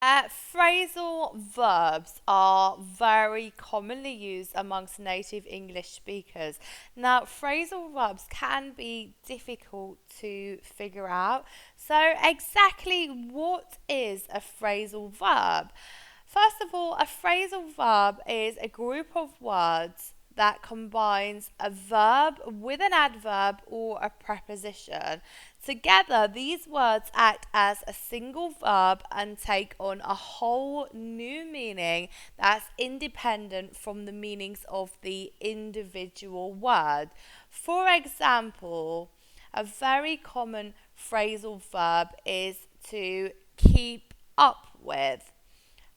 Phrasal verbs are very commonly used amongst native English speakers. Now, phrasal verbs can be difficult to figure out. So, exactly what is a phrasal verb? First of all, a phrasal verb is a group of words that combines a verb with an adverb or a preposition. Together, these words act as a single verb and take on a whole new meaning that's independent from the meanings of the individual word. For example, a very common phrasal verb is to keep up with.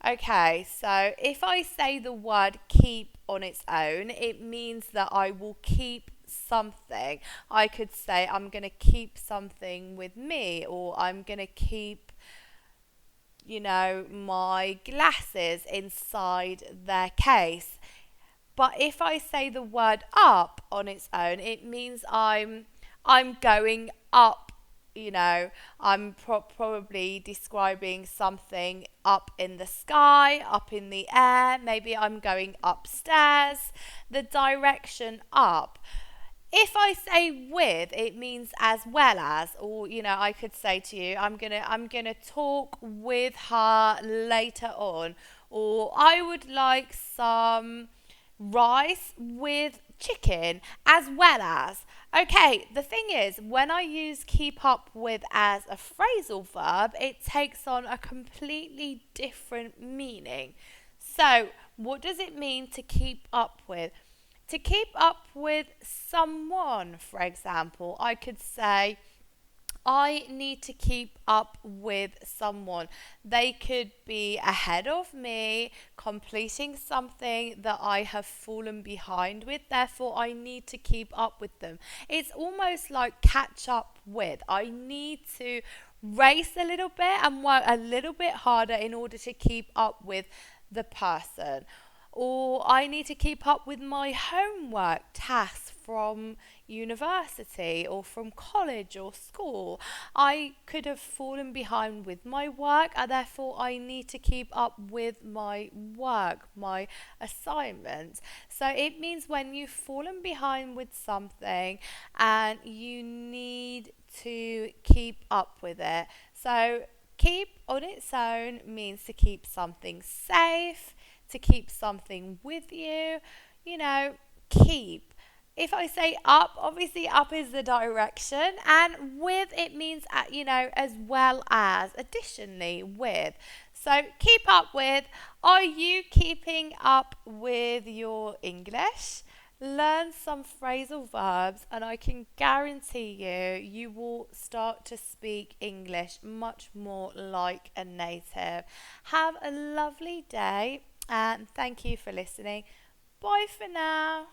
Okay, so if I say the word keep on its own, it means that I will keep something. I could say I'm going to keep something with me, or I'm going to keep, my glasses inside their case. But if I say the word up on its own, it means I'm going up. I'm probably describing something up in the sky, up in the air. Maybe I'm going upstairs. The direction up. If I say with, it means as well as, or I could say to you, I'm gonna talk with her later on, or I would like some rice with chicken as well as. Okay, the thing is, when I use keep up with as a phrasal verb, it takes on a completely different meaning. So, what does it mean to keep up with? To keep up with someone, for example, I could say, I need to keep up with someone. They could be ahead of me, completing something that I have fallen behind with. Therefore, I need to keep up with them. It's almost like catch up with. I need to race a little bit and work a little bit harder in order to keep up with the person, or I need to keep up with my homework tasks from university or from college or school. I could have fallen behind with my work, and therefore I need to keep up with my work, my assignments. So it means when you've fallen behind with something and you need to keep up with it. So keep on its own means to keep something safe, to keep something with you, you know, keep. If I say up, obviously up is the direction, and with it means, as well as, additionally, with. So keep up with. Are you keeping up with your English? Learn some phrasal verbs, and I can guarantee you will start to speak English much more like a native. Have a lovely day, and thank you for listening. Bye for now.